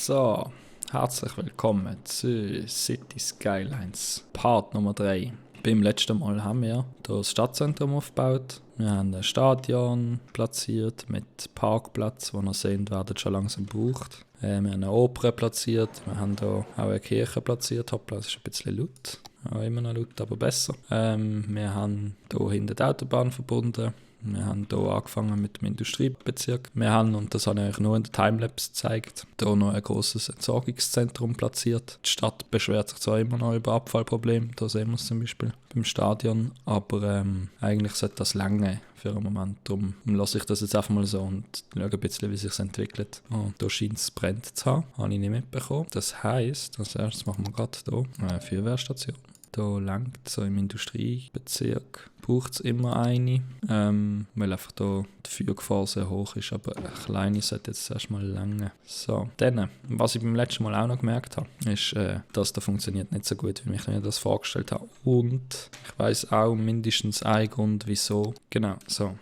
So, herzlich willkommen zu City Skylines, Part Nummer 3. Beim letzten Mal haben wir hier das Stadtzentrum aufgebaut. Wir haben ein Stadion platziert mit Parkplatz, wo ihr seht, werden schon langsam gebraucht. Wir haben eine Oper platziert, wir haben hier auch eine Kirche platziert. Hoppla, das ist ein bisschen laut. Auch immer noch laut, aber besser. Wir haben hier hinten die Autobahn verbunden. Wir haben hier angefangen mit dem Industriebezirk. Wir haben, und das habe ich euch nur in der Timelapse gezeigt, hier noch ein grosses Entsorgungszentrum platziert. Die Stadt beschwert sich zwar immer noch über Abfallprobleme, da sehen wir es zum Beispiel beim Stadion, aber eigentlich sollte das länger für einen Moment. Darum lasse ich das jetzt einfach mal so und schaue ein bisschen, wie sich entwickelt. Da scheint es brennt zu haben, habe ich nicht mitbekommen. Das heisst, als erstes machen wir gerade hier eine Feuerwehrstation. Hier langt so im Industriebezirk, braucht es immer eine, weil einfach hier die Feuergefahr sehr hoch ist, aber eine kleine sollte jetzt erstmal lange. So, dann, was ich beim letzten Mal auch noch gemerkt habe, ist, dass das funktioniert nicht so gut, wie ich mir das vorgestellt habe. Und ich weiss auch mindestens einen Grund, wieso. Genau, so.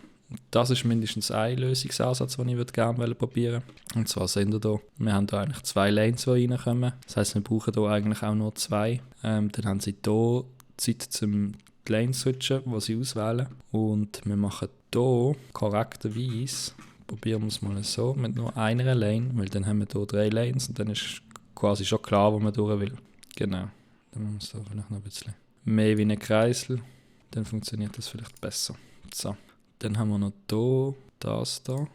Das ist mindestens ein Lösungsansatz, den ich gerne probieren würde. Und zwar sind wir haben hier eigentlich 2 Lanes, die reinkommen. Das heisst, wir brauchen hier eigentlich auch nur 2. Dann haben sie hier Zeit zum Lane switchen, die sie auswählen. Und wir machen hier korrekterweise, probieren wir es mal so, mit nur einer Lane, weil dann haben wir hier 3 Lanes und dann ist quasi schon klar, wo man durch will. Genau. Dann machen wir es hier vielleicht noch ein bisschen mehr wie ein Kreisel. Dann funktioniert das vielleicht besser. So. Dann haben wir noch hier, das hier.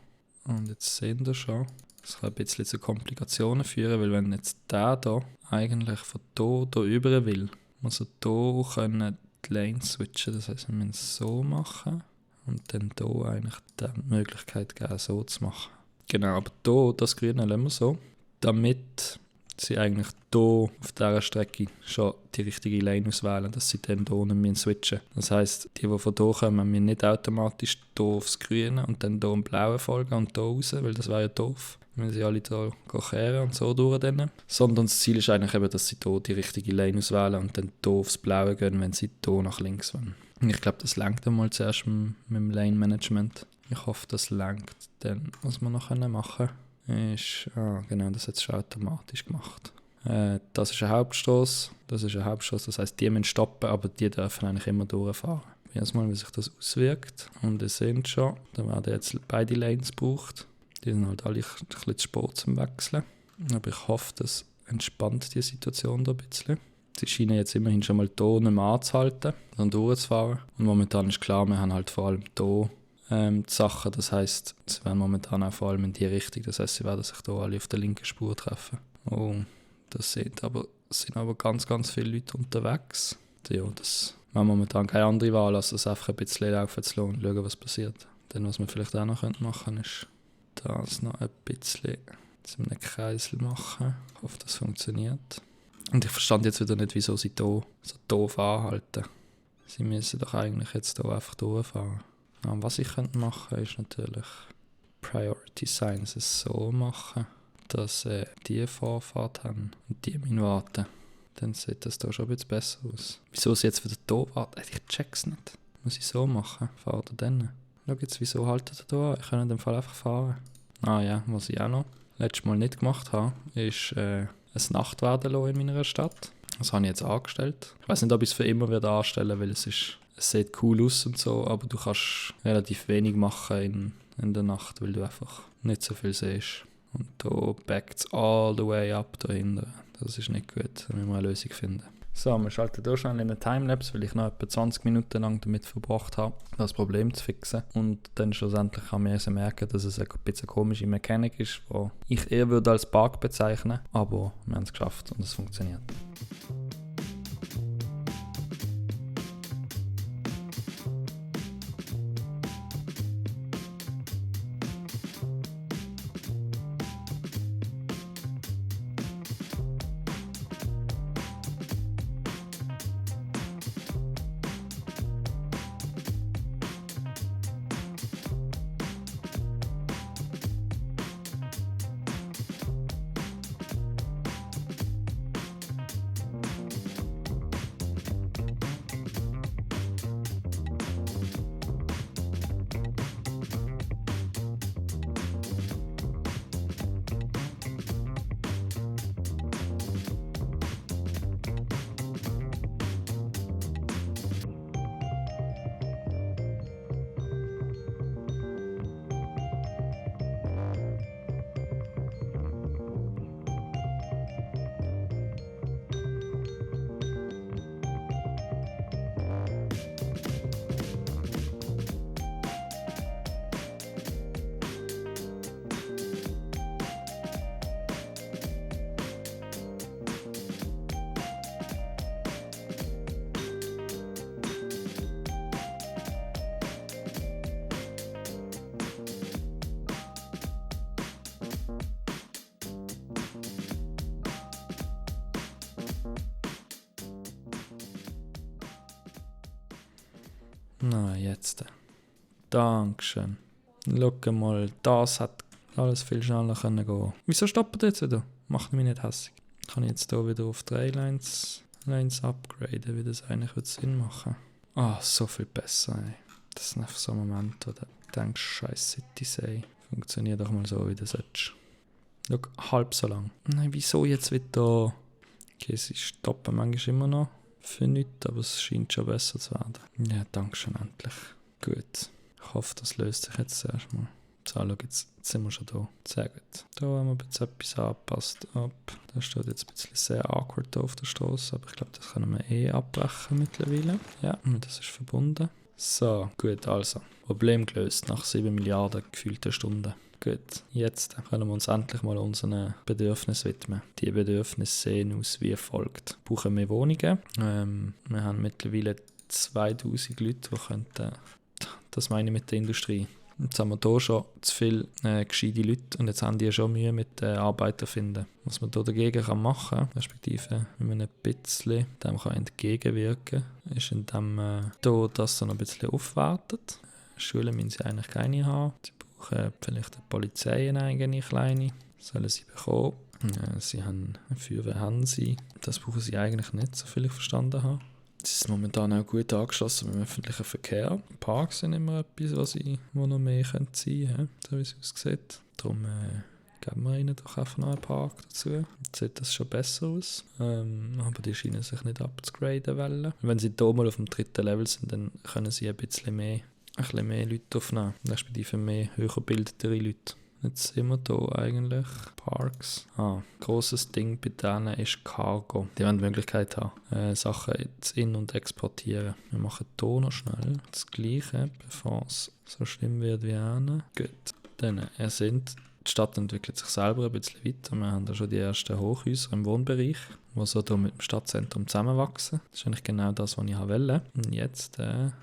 Und jetzt sehen wir schon, das kann ein bisschen zu Komplikationen führen, weil wenn jetzt der hier eigentlich von hier rüber will, muss er hier können die Lane switchen. Das heisst, wir müssen es so machen und dann hier eigentlich die Möglichkeit geben, so zu machen. Genau, aber hier, das Grüne lassen wir so, damit sie eigentlich hier auf dieser Strecke schon die richtige Lane auswählen, dass sie dann hier nicht switchen müssen. Das heisst, die von hier kommen, müssen nicht automatisch hier aufs Grüne und dann hier im Blauen folgen und hier raus, weil das wäre ja doof, wenn sie alle hier kehren und so durch. Sondern das Ziel ist eigentlich eben, dass sie hier die richtige Lane auswählen und dann hier aufs Blaue gehen, wenn sie hier nach links wollen. Und ich glaube, das reicht einmal zuerst mit dem Lane-Management. Ich hoffe, das reicht. Dann, was wir noch machen können, ist, genau, das hat es schon automatisch gemacht. Das ist eine Hauptstrasse, das heisst, die müssen stoppen, aber die dürfen eigentlich immer durchfahren. Jetzt mal, wie sich das auswirkt. Und ihr seht schon, da werden jetzt beide Lanes gebraucht. Die sind halt alle ein bisschen zu spät zum Wechseln. Aber ich hoffe, das entspannt die Situation da ein bisschen. Sie scheinen jetzt immerhin schon mal hier nicht mehr anzuhalten, sondern durchzufahren. Und momentan ist klar, wir haben halt vor allem hier die Sachen. Das heisst, sie werden momentan auch vor allem in die Richtung. Das heisst, sie werden sich hier alle auf der linken Spur treffen. Oh, das sind aber ganz, ganz viele Leute unterwegs. Ja, das wir haben momentan keine andere Wahl, als das einfach ein bisschen laufen zu lassen und schauen, was passiert. Dann, was wir vielleicht auch noch machen können, ist das noch ein bisschen zu einem Kreisel machen. Ich hoffe, das funktioniert. Und ich verstand jetzt wieder nicht, wieso sie hier so doof anhalten. Sie müssen doch eigentlich jetzt hier einfach durchfahren. Und was ich machen könnte, ist natürlich Priority Signs so machen, dass die Vorfahrt haben und die müssen warten. Dann sieht das hier schon ein bisschen besser aus. Wieso sie jetzt wieder hier warten? Ich check's nicht. Muss ich so machen? Fahrt er dann? Schau jetzt, wieso haltet er hier an? Ich kann in dem Fall einfach fahren. Ah ja, was ich auch noch letztes Mal nicht gemacht habe, ist ein Nachtwerden lassen in meiner Stadt. Das habe ich jetzt angestellt. Ich weiß nicht, ob ich es für immer wieder anstellen, weil es sieht cool aus und so, aber du kannst relativ wenig machen in der Nacht, weil du einfach nicht so viel siehst. Und da backt es all the way up dahinter. Das ist nicht gut, da müssen wir eine Lösung finden. So, wir schalten hier schnell in eine Timelapse, weil ich noch etwa 20 Minuten lang damit verbracht habe, das Problem zu fixen. Und dann schlussendlich haben wir merken, dass es ein bisschen komische Mechanik ist, die ich eher würde als Bug bezeichnen, aber wir haben es geschafft und es funktioniert. Na, jetzt. Dankeschön. Schau mal, das hat alles viel schneller können gehen. Wieso stoppt jetzt wieder? Macht mich nicht hässlich. Kann ich jetzt hier wieder auf 3 Lines upgraden, wie das eigentlich Sinn machen. So viel besser, ey. Das sind einfach so Momente, wo du denkst, scheiß City sei. Funktioniert doch mal so, wie du sollst. Schau, halb so lang. Nein, wieso jetzt wieder? Okay, sie stoppen manchmal immer noch für nichts, aber es scheint schon besser zu werden. Ja, danke schön, endlich. Gut. Ich hoffe, das löst sich jetzt zuerst mal. So, schau, jetzt sind wir schon da. Sehr gut. Da haben wir jetzt etwas angepasst. Da steht jetzt ein bisschen sehr awkward da auf der Straße, aber ich glaube, das können wir abbrechen mittlerweile. Ja, das ist verbunden. So, gut, also. Problem gelöst nach 7 Milliarden gefühlten Stunden. Gut, jetzt können wir uns endlich mal unseren Bedürfnissen widmen. Die Bedürfnisse sehen aus wie folgt. Wir brauchen mehr Wohnungen. Wir haben mittlerweile 2000 Leute, die könnten, das meine ich mit der Industrie. Jetzt haben wir hier schon zu viele gescheite Leute und jetzt haben die schon Mühe mit Arbeitern finden. Was man hier dagegen machen kann, respektive wenn man ein bisschen dem kann entgegenwirken kann, ist indem man hier das dann ein bisschen aufwertet. Schulen müssen sie eigentlich keine haben. Sie brauchen vielleicht eine Polizei, eine eigene kleine. Sollen sie bekommen. Sie haben eine Feuerwehr, haben sie. Das brauchen sie eigentlich nicht, so viel ich verstanden habe. Sie ist momentan auch gut angeschlossen mit dem öffentlichen Verkehr. Parks sind immer etwas, wo noch mehr ziehen können, so wie es aussieht. Darum geben wir ihnen doch einfach noch einen Park dazu. Jetzt sieht das schon besser aus. Aber die scheinen sich nicht abzugraden wollen. Wenn sie hier mal auf dem 3. Level sind, dann können sie ein bisschen mehr Leute aufnehmen. Respektive mehr höher gebildetere Leute. Jetzt sind wir hier eigentlich. Parks. Grosses Ding bei denen ist Cargo. Die wollen die Möglichkeit haben, Sachen in- und exportieren. Wir machen hier noch schnell das Gleiche, bevor es so schlimm wird wie eine. Gut. Dann, die Stadt entwickelt sich selber ein bisschen weiter. Wir haben da schon die ersten Hochhäuser im Wohnbereich, die so hier mit dem Stadtzentrum zusammenwachsen. Das ist eigentlich genau das, was ich wollte. Und jetzt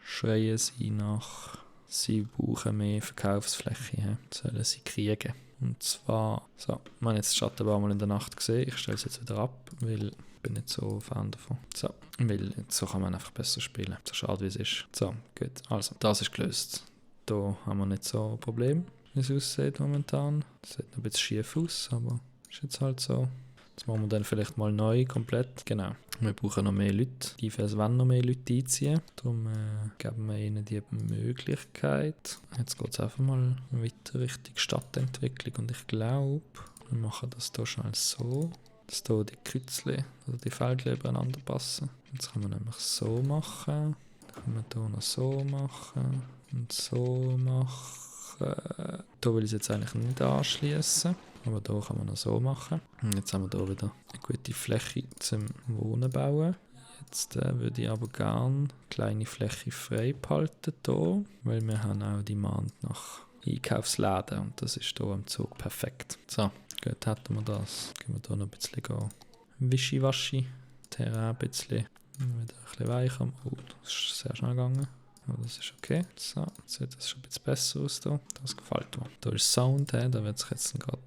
schreien sie nach... Sie brauchen mehr Verkaufsfläche, sollen sie kriegen. Und zwar, so, wir haben jetzt die Stadt mal in der Nacht gesehen. Ich stelle es jetzt wieder ab, weil ich bin nicht so Fan davon. So, weil so kann man einfach besser spielen. So schade wie es ist. So, gut. Also, das ist gelöst. Da haben wir nicht so ein Problem, wie es aussieht momentan. Das sieht ein bisschen schief aus, aber ist jetzt halt so. Jetzt machen wir dann vielleicht mal neu, komplett. Genau. Wir brauchen noch mehr Leute. Die FS wollen noch mehr Leute einziehen. Darum geben wir ihnen die Möglichkeit. Jetzt geht es einfach mal weiter Richtung Stadtentwicklung. Und ich glaube, wir machen das hier schnell so, dass hier die Kreuzchen oder die Feldchen übereinander passen. Jetzt können wir nämlich so machen. Dann können wir hier noch so machen. Und so machen. Hier will ich es jetzt eigentlich nicht anschließen. Aber hier kann man noch so machen. Und jetzt haben wir hier wieder eine gute Fläche zum Wohnen bauen. Jetzt würde ich aber gerne eine kleine Fläche frei behalten hier, weil wir haben auch Demand nach Einkaufsläden und das ist hier am Zug perfekt. So, gut, hätten wir das. Gehen wir hier noch ein bisschen Wischiwaschi. Terrain ein bisschen, wieder ein bisschen weicher. Oh, das ist sehr schnell gegangen. Aber das ist okay. So, jetzt sieht das schon ein bisschen besser aus hier. Das gefällt mir. Da ist Sound, da wird sich jetzt gerade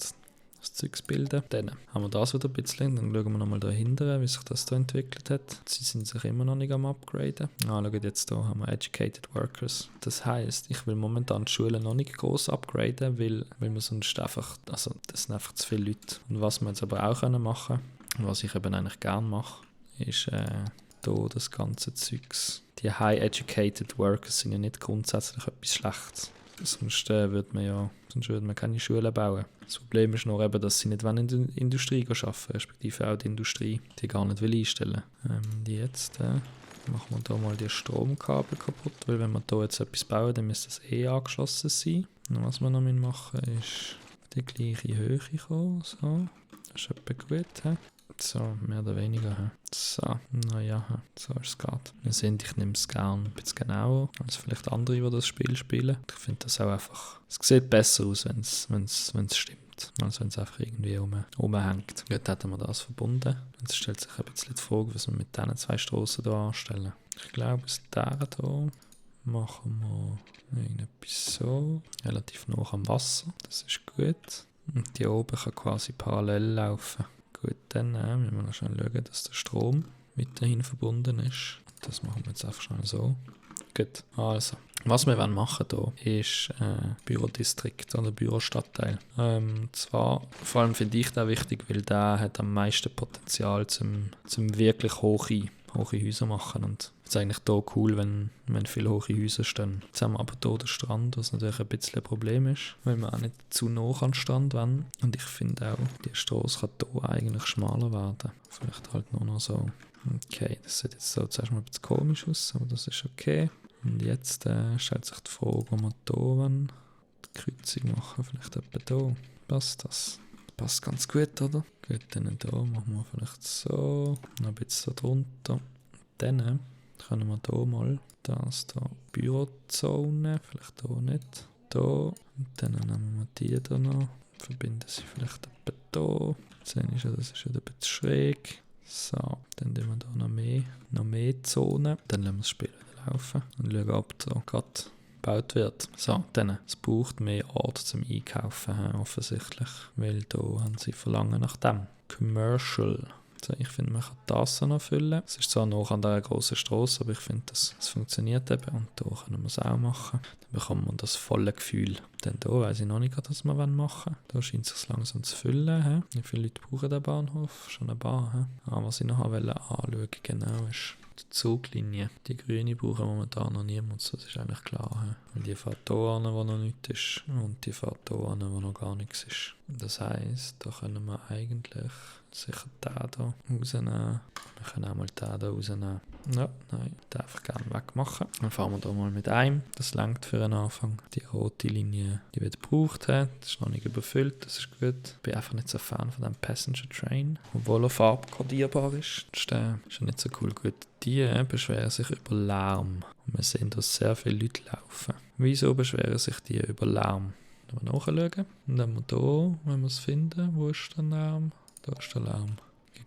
das Zeugs bilden. Dann haben wir das wieder ein bisschen. Dann schauen wir nochmal da hinten, wie sich das da entwickelt hat. Sie sind sich immer noch nicht am Upgraden. Schaut jetzt hier haben wir Educated Workers. Das heisst, ich will momentan die Schulen noch nicht gross upgraden, weil wir sonst einfach, also das sind einfach zu viele Leute. Und was wir jetzt aber auch machen können, was ich eben eigentlich gerne mache, ist hier das ganze Zeugs. Die High-Educated Workers sind ja nicht grundsätzlich etwas Schlechtes. Sonst würde man keine Schulen bauen. Das Problem ist nur eben, dass sie nicht in der Industrie arbeiten, respektive auch die Industrie, die gar nicht einstellen will. Jetzt machen wir hier mal die Stromkabel kaputt, weil wenn wir hier jetzt etwas bauen, dann müsste das angeschlossen sein. Und was wir noch machen, ist auf die gleiche Höhe kommen. So, das ist etwa gut. So, mehr oder weniger. So, naja, so ist es gerade. Ich nehme es gerne ein bisschen genauer als vielleicht andere, die das Spiel spielen. Ich finde das auch einfach, es sieht besser aus, wenn es stimmt, als wenn es einfach irgendwie rumhängt. Jetzt hätten wir das verbunden. Jetzt stellt sich ein bisschen die Frage, was wir mit diesen 2 Strassen hier anstellen. Ich glaube, aus dieser hier machen wir irgendetwas so, relativ nah am Wasser. Das ist gut. Und die oben kann quasi parallel laufen. Gut, dann müssen wir noch schnell schauen, dass der Strom weiterhin verbunden ist. Das machen wir jetzt einfach schnell so. Gut, also. Was wir machen hier ist Bürodistrikt oder Bürostadtteil. Zwar, vor allem finde ich den wichtig, weil der hat am meisten Potenzial zum wirklich hohe Häuser machen. Und es ist eigentlich hier cool, wenn viele hohe Häuser stehen. Jetzt haben wir aber hier den Strand, was natürlich ein bisschen ein Problem ist, weil wir auch nicht zu nah an den Strand wollen. Und ich finde auch, die Strasse kann hier eigentlich schmaler werden. Vielleicht halt nur noch so. Okay, das sieht jetzt so zuerst mal ein bisschen komisch aus, aber das ist okay. Und jetzt stellt sich die Frage, ob wir hier die Kreuzung machen, vielleicht etwa hier. Passt das? Passt ganz gut, oder? Gut, dann hier machen wir vielleicht so, noch ein bisschen so drunter. Dann können wir hier mal das hier Bürozone, vielleicht hier nicht, hier. Und dann nehmen wir die hier noch, verbinden sie vielleicht etwa hier. Sehen ist ja, das ist wieder ein bisschen schräg. So, dann tun wir hier noch mehr Zonen. Dann lassen wir das Spiel wieder laufen und schauen, ob da gerade gebaut wird. So, dann, es braucht mehr Orte zum Einkaufen, offensichtlich, weil da haben sie Verlangen nach dem. Commercial. So, ich finde, man kann das noch füllen. Es ist zwar noch an dieser grossen Strasse, aber ich finde, es funktioniert eben. Und da können wir es auch machen. Dann bekommt man das volle Gefühl. Denn da weiss ich noch nicht, was wir machen wollen. Da scheint es sich langsam zu füllen. Wie viele Leute brauchen den Bahnhof? Schon ein paar. Was ich noch anschauen wollte, genau, ist die Zuglinie. Die grüne brauchen momentan noch niemand, das ist eigentlich klar. Weil die fährt hier an, wo noch nichts ist, und die fährt hier an, wo noch gar nichts ist. Das heisst, da können wir eigentlich sicher den hier rausnehmen. Wir können auch mal den hier rausnehmen. Ja, nein, den einfach gerne wegmachen. Dann fahren wir hier mal mit einem. Das reicht für einen Anfang. Die rote Linie, die wird gebraucht. Das ist noch nicht überfüllt, das ist gut. Ich bin einfach nicht so Fan von diesem Passenger Train, obwohl er farbkodierbar ist. Das ist ja nicht so cool. Gut, die beschweren sich über Lärm. Und wir sehen, dass sehr viele Leute laufen. Wieso beschweren sich die über Lärm? Wenn wir nachschauen. Und dann haben wir hier, wenn wir es finden, wo ist der Lärm? Da ist der Lärm.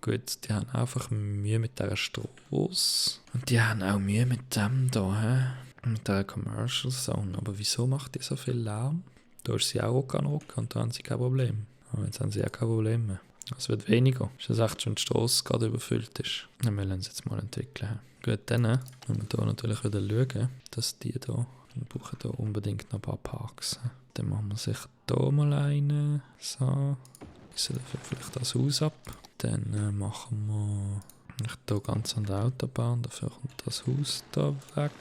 Gut, die haben einfach Mühe mit dieser Strasse. Und die haben auch Mühe mit dem hier, mit dieser Commercial Zone. Aber wieso macht die so viel Lärm? Da ist sie auch rucken und da haben sie kein Problem. Aber jetzt haben sie auch kein Problem mehr. Es wird weniger. Ist das echt, wenn die Strasse gerade überfüllt ist? Dann wollen wir es jetzt mal entwickeln. Gut, dann müssen wir hier natürlich wieder schauen, dass die hier, wir brauchen hier unbedingt noch ein paar Parks. Dann machen wir sich hier mal einen. So. Gießen dafür vielleicht das Haus ab. Dann machen wir hier ganz an der Autobahn. Dafür kommt das Haus hier weg.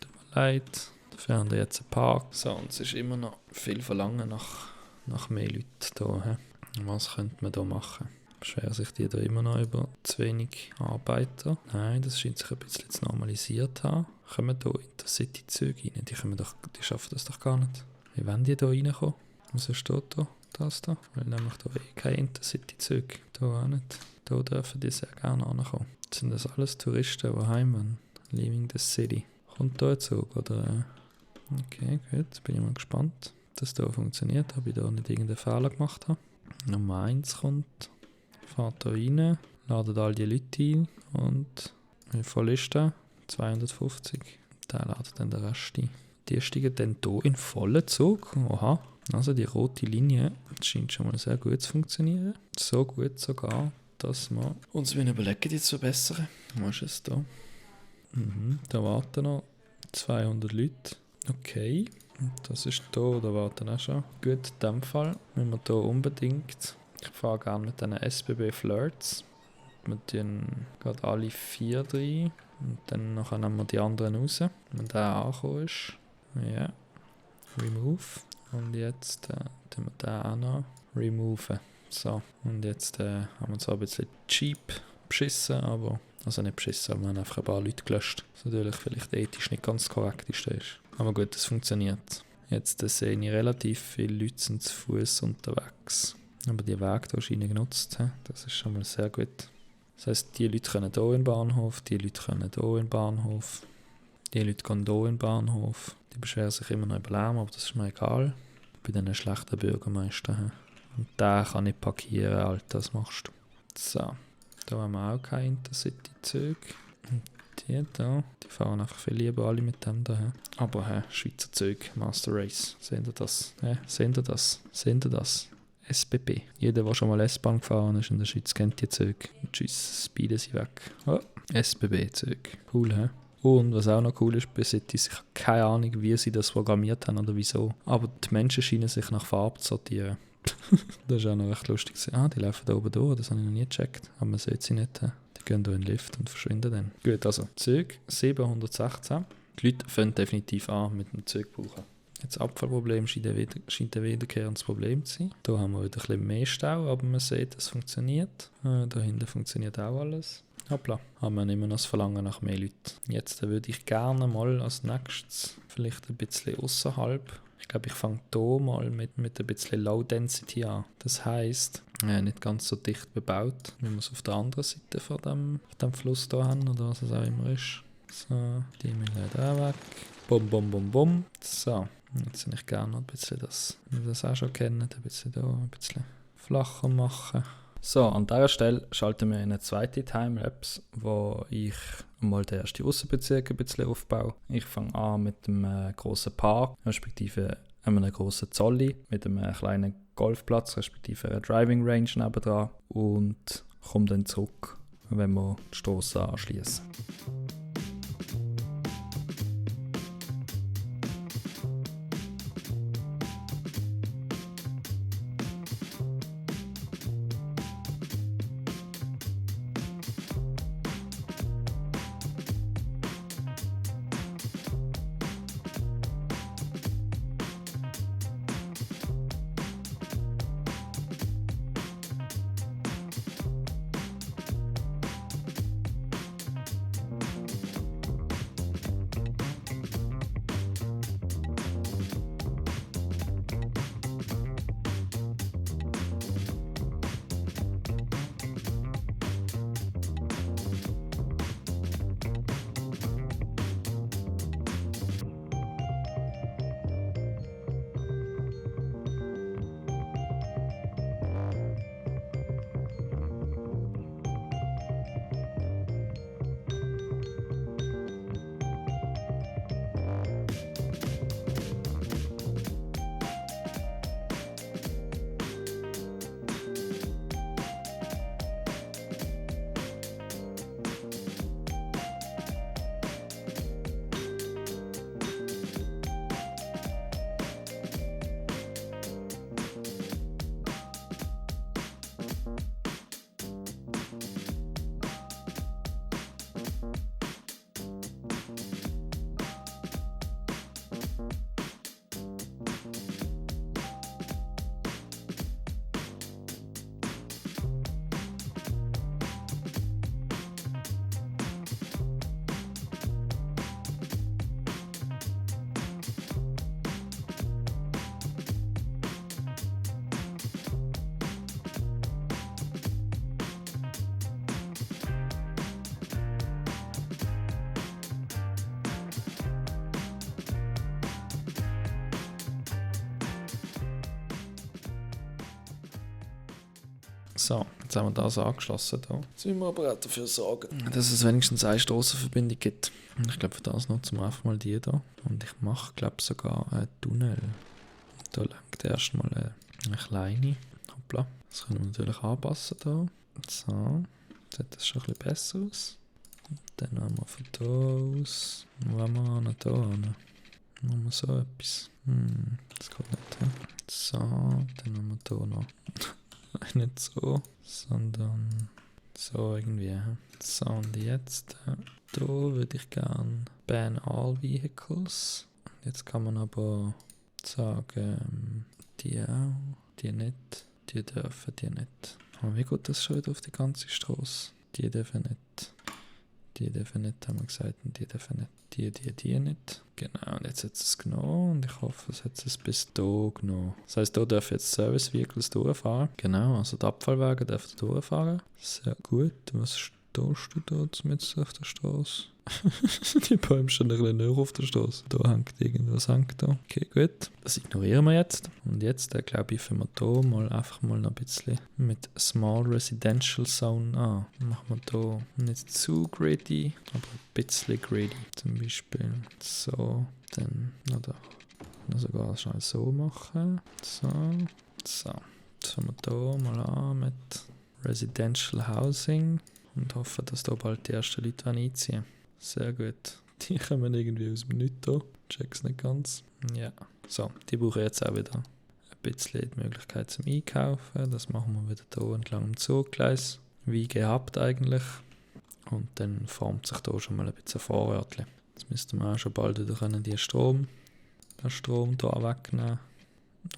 Tut mir leid. Dafür haben wir jetzt einen Park. So, und es ist immer noch viel Verlangen nach mehr Leuten hier. Was könnte man hier machen? Beschweren sich die hier immer noch über zu wenig Arbeiter? Nein, das scheint sich ein bisschen zu normalisiert zu haben. Kommen hier Intercity-Züge rein? Die schaffen das doch gar nicht. Wie wollen die hier reinkommen? Was steht da? Das da? Weil nämlich da keine Intercity-Züge. Da auch nicht. Da dürfen die sehr gerne ankommen. Sind das alles Touristen, die heim wollen? Leaving the city. Kommt da ein Zug, oder? Okay, gut. Bin ich mal gespannt, dass das hier funktioniert. Ob ich da nicht irgendeinen Fehler gemacht habe. Nummer 1 kommt. Fahrt da rein. Ladet all die Leute ein. Und wie voll ist der? 250. Der ladet dann den Rest ein. Die steigen dann hier in vollen Zug. Oha. Also die rote Linie scheint schon mal sehr gut zu funktionieren. So gut sogar, dass wir uns überlegen, die zu verbessern. Was ist es da? Da warten noch 200 Leute. Okay. Das ist da, da warten auch schon. Gut, in dem Fall müssen wir hier unbedingt. Ich fahre gerne mit diesen SBB Flirts. Wir tun gerade alle 4 rein. Und dann nachher nehmen wir die anderen raus. Wenn der angekommen ist. Ja. Remove. Und jetzt tun wir den auch noch removen. So, und jetzt haben wir zwar ein bisschen cheap beschissen, aber, also nicht beschissen, aber wir haben einfach ein paar Leute gelöscht. Was natürlich vielleicht ethisch nicht ganz korrekt ist. Aber gut, das funktioniert. Jetzt sehe ich relativ viele Leute sind zu Fuß unterwegs. Aber die Wege hier scheinen genutzt. Das ist schon mal sehr gut. Das heisst, die Leute können hier in den Bahnhof, die Leute können hier in den Bahnhof. Die Leute gehen hier in den Bahnhof. Die beschweren sich immer noch über Lärm, aber das ist mir egal. Bei diesen schlechten Bürgermeistern. Und der kann nicht parkieren, Alter, das machst du. So, da haben wir auch keine Intercity-Züge. Und die da, die fahren einfach viel lieber alle mit dem da. Aber Schweizer Züge, Master Race, seht ihr das? Seht ihr das? Seht ihr das? SBB. Jeder, der schon mal S-Bahn gefahren ist in der Schweiz, kennt die Züge. Und tschüss, speeden sie weg. Oh, SBB-Züge. Cool, hä? Und was auch noch cool ist bei Cities, ich habe keine Ahnung, wie sie das programmiert haben oder wieso. Aber die Menschen scheinen sich nach Farbe zu sortieren. Das ist auch noch recht lustig. Die laufen da oben durch, das habe ich noch nie gecheckt. Aber man sieht sie nicht. Die gehen hier in den Lift und verschwinden dann. Gut, also Zug 716. Die Leute fangen definitiv an mit dem Zug brauchen. Das Abfallproblem scheint ein wiederkehrendes Problem zu sein. Hier haben wir wieder ein bisschen mehr Stau, aber man sieht, es funktioniert. Da hinten funktioniert auch alles. Hoppla, haben wir immer noch das Verlangen nach mehr Leuten. Jetzt würde ich gerne mal als nächstes vielleicht ein bisschen außerhalb. Ich glaube, ich fange hier mal mit ein bisschen Low Density an. Das heisst, nicht ganz so dicht bebaut, wie wir es auf der anderen Seite von dem Fluss hier haben oder was es auch immer ist. So, die müssen da weg. Bum, bum, bum, bum. So, jetzt würde ich gerne noch ein bisschen das, wie ihr das auch schon kennt, ein bisschen hier, ein bisschen flacher machen. So, an dieser Stelle schalten wir in eine zweite Timelapse, wo ich mal den ersten Aussenbezirk ein bisschen aufbaue. Ich fange an mit einem grossen Park, respektive einem grossen Zolli, mit einem kleinen Golfplatz, respektive einer Driving Range nebendran und komme dann zurück, wenn wir die Strasse anschließen. So, jetzt haben wir das angeschlossen. Da. Jetzt müssen wir aber auch dafür sorgen, dass es wenigstens eine Strassenverbindung gibt. Und ich glaube, für das noch zum Anfang mal die da. Und ich mache, glaube ich, sogar einen Tunnel. Da lenkt erstmal eine kleine. Hoppla. Das können wir natürlich anpassen da. So, jetzt sieht das schon ein bisschen besser aus. Und dann haben wir von da aus. Wo haben wir noch da hin? Machen wir so etwas. Das geht nicht. He? So, dann haben wir da noch. Nicht so, sondern so irgendwie. So, und jetzt, da würde ich gerne Ban All Vehicles. Jetzt kann man aber sagen, die auch, die nicht, die dürfen die nicht. Aber wie geht das schon wieder auf die ganze Straße? Die dürfen nicht. Die dürfen nicht, haben wir gesagt, und die dürfen nicht. Die nicht. Genau, und jetzt hat es genommen und ich hoffe, es hat es bis hier genommen. Das heisst, hier dürfen jetzt Service Vehicles durchfahren. Genau, also die Abfallwagen dürfen durchfahren. Sehr gut. Was stehst du da mit auf der Straße? Die Bäume stehen ein bisschen näher auf der Straße. Da hängt irgendwas. Okay, gut. Das ignorieren wir jetzt. Und jetzt, glaube ich, fangen wir hier mal einfach mal noch ein bisschen mit Small Residential Zone an. Machen wir hier nicht zu greedy, aber ein bisschen greedy. Zum Beispiel so, dann oder sogar schnell so machen. So. Jetzt fangen wir hier mal an mit Residential Housing und hoffen, dass da bald die ersten Leute einziehen. Sehr gut. Die kommen irgendwie aus dem Nichts hier. Check's nicht ganz. Ja, so, die brauchen jetzt auch wieder ein bisschen die Möglichkeit zum Einkaufen. Das machen wir wieder hier entlang dem Zuggleis. Wie gehabt eigentlich. Und dann formt sich hier schon mal ein bisschen ein Vorrätchen. Jetzt müssten wir auch schon bald wieder den Strom hier wegnehmen.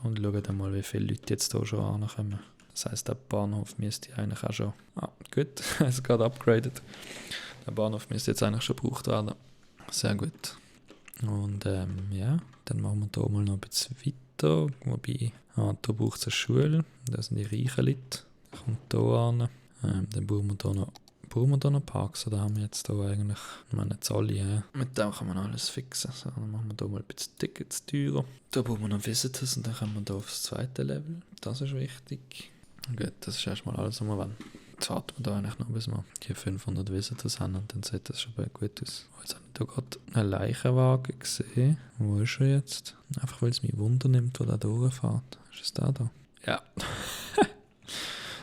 Und schauen dann mal, wie viele Leute jetzt hier schon ankommen. Das heisst, der Bahnhof müsste eigentlich auch schon... gut, es ist gerade upgraded. Der Bahnhof müsste jetzt eigentlich schon gebraucht werden. Sehr gut. Und ja, dann machen wir hier mal noch ein bisschen weiter. Wobei, hier braucht es eine Schule. Das sind die reichen Leute. Das kommt hier an. Dann brauchen wir hier noch Parks. Oder haben wir jetzt hier eigentlich... Ich meine, nicht alle, ja. Mit dem kann man alles fixen. So, dann machen wir hier mal ein bisschen Tickets teurer. Da brauchen wir noch Visitors und dann kommen wir hier aufs zweite Level. Das ist wichtig. Gut, das ist erstmal alles, was wir wollen. Jetzt warten wir da eigentlich noch, bis wir die 500 Visitors haben und dann sieht das schon bald gut aus. Jetzt habe ich da gerade einen Leichenwagen gesehen. Wo ist er jetzt? Einfach weil es mich Wunder nimmt, wo der durchfährt. Ist es der da? Ja.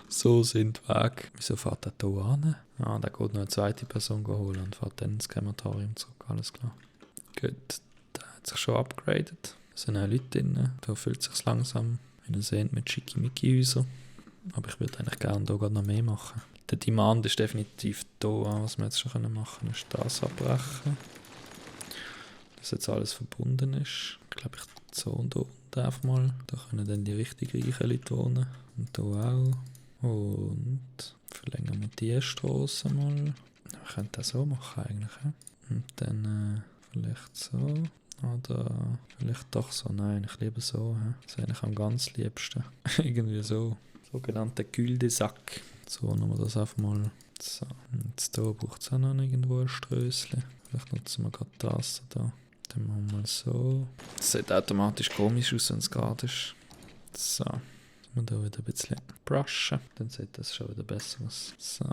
So sind die Wege. Wieso fährt der hier an? Der geht noch eine zweite Person holen und fährt dann ins Krematorium zurück. Alles klar. Gut, der hat sich schon upgraded. Da sind auch Leute drin. Da füllt es sich langsam. Wie ihr seht, mit Schickimicki-Häusern. Aber ich würde eigentlich gerne hier noch mehr machen. Der Demand ist definitiv da. Was wir jetzt schon machen können, ist das abbrechen. Dass jetzt alles verbunden ist. Ich glaube, ich zone hier unten einfach mal. Da können dann die richtig reichen Leute wohnen. Und hier auch. Und verlängern wir die Straße mal. Wir können das so machen eigentlich. Und dann vielleicht so. Oder vielleicht doch so. Nein, ich liebe so. Das ist eigentlich am ganz liebsten. Irgendwie so. Sogenannter Güldesack. So nehmen wir das einfach mal. So. Und jetzt hier braucht es auch noch irgendwo ein Strösschen. Vielleicht nutzen wir gerade das da. Dann machen wir mal so. Das sieht automatisch komisch aus, wenn es gerade ist. So. Wir hier wieder ein bisschen brushen. Dann sieht das schon wieder besser aus. So.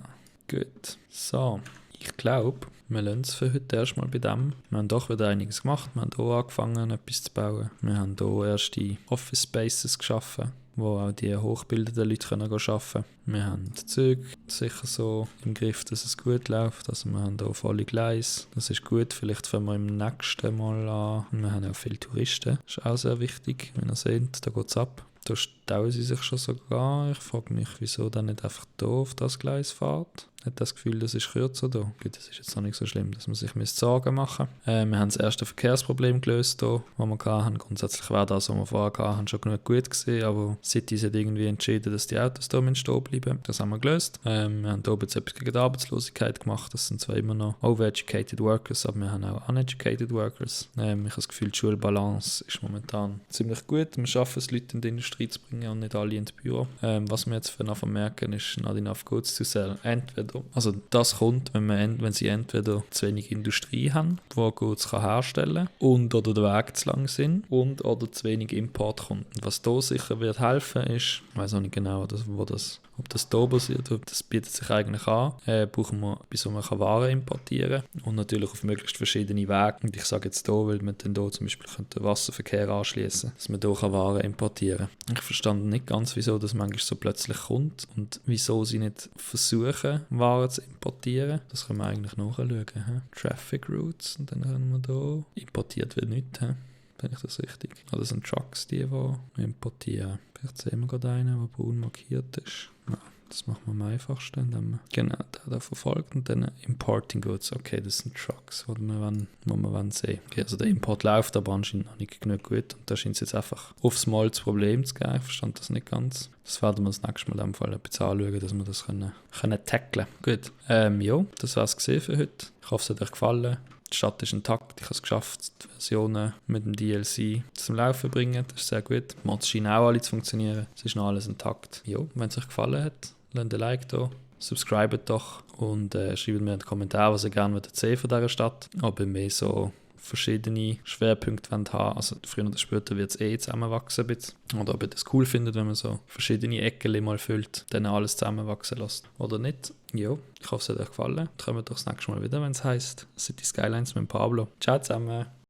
Gut. So. Ich glaube, wir lassen es für heute erstmal bei dem. Wir haben doch wieder einiges gemacht. Wir haben hier angefangen, etwas zu bauen. Wir haben hier erste Office Spaces geschaffen, wo auch die hochgebildeten Leute arbeiten können. Wir haben die Züge sicher so im Griff, dass es gut läuft. Also wir haben hier volle Gleise. Das ist gut, vielleicht fangen wir im nächsten Mal an. Wir haben auch viele Touristen. Das ist auch sehr wichtig. Wenn ihr seht, da geht es ab. Da stauen sie sich schon sogar. Ich frage mich, wieso dann nicht einfach hier auf das Gleis fährt. Ich habe das Gefühl, das ist kürzer da. Gut, das ist jetzt noch nicht so schlimm, dass man sich Sorgen machen müsste. Wir haben das erste Verkehrsproblem gelöst, hier, das wir hatten. Grundsätzlich wäre das, was wir vorher hatten, schon genug gut gewesen, aber Cities hat irgendwie entschieden, dass die Autos hier stehen bleiben. Das haben wir gelöst. Wir haben hier jetzt etwas gegen die Arbeitslosigkeit gemacht. Das sind zwar immer noch overeducated workers, aber wir haben auch uneducated workers. Ich habe das Gefühl, die Schulbalance ist momentan ziemlich gut. Wir schaffen es, Leute in die Industrie zu bringen und nicht alle ins Büro. Was wir jetzt für nachher merken, ist not enough goods to sell. Entweder, also das kommt, wenn sie entweder zu wenig Industrie haben, die Goods herstellen kann, und oder der Weg zu lang sind, und oder zu wenig Import kommt. Und was da sicher wird helfen ist, ich weiß auch nicht genau, ob das hier basiert, das bietet sich eigentlich an, brauchen wir, bis man Waren importieren kann und natürlich auf möglichst verschiedene Wege. Und ich sage jetzt hier, weil man dann hier zum Beispiel den Wasserverkehr anschließen, dass man hier Waren importieren kann. Ich verstand nicht ganz, wieso das manchmal so plötzlich kommt und wieso sie nicht versuchen, Waren zu importieren. Das können wir eigentlich nachschauen. Traffic Routes, und dann können wir hier. Importiert wird nichts. Bin ich das richtig? Also das sind Trucks, die importieren. Vielleicht sehen wir gerade einen, der braun markiert ist. Ja, das machen wir am einfachsten, indem wir genau da verfolgt und dann Importing Goods. Okay, das sind Trucks, die wir sehen. Okay, also der Import läuft aber anscheinend noch nicht genug gut und da scheint es jetzt einfach aufs Mal das Problem zu geben. Ich verstand das nicht ganz. Das werden wir das nächste Mal in dem Fall ein bisschen anschauen, dass wir das können tackeln. Gut, ja, das war es für heute. Ich hoffe, es hat euch gefallen. Die Stadt ist intakt, ich habe es geschafft, die Versionen mit dem DLC zum Laufen zu bringen. Das ist sehr gut. Die Mods scheinen auch alle zu funktionieren. Es ist noch alles intakt. Ja, wenn es euch gefallen hat, lasst ein Like da, subscribt doch und schreibt mir in die Kommentare, was ihr gerne sehen von dieser Stadt. Ob ihr mehr so verschiedene Schwerpunkte haben wollt. Also früher oder später wird es zusammenwachsen. Oder ob ihr das cool findet, wenn man so verschiedene Ecken mal füllt, dann alles zusammenwachsen lässt. Oder nicht. Ja, ich hoffe, es hat euch gefallen. Kommt doch das nächste Mal wieder, wenn es heisst City Skylines mit Pablo. Ciao zusammen.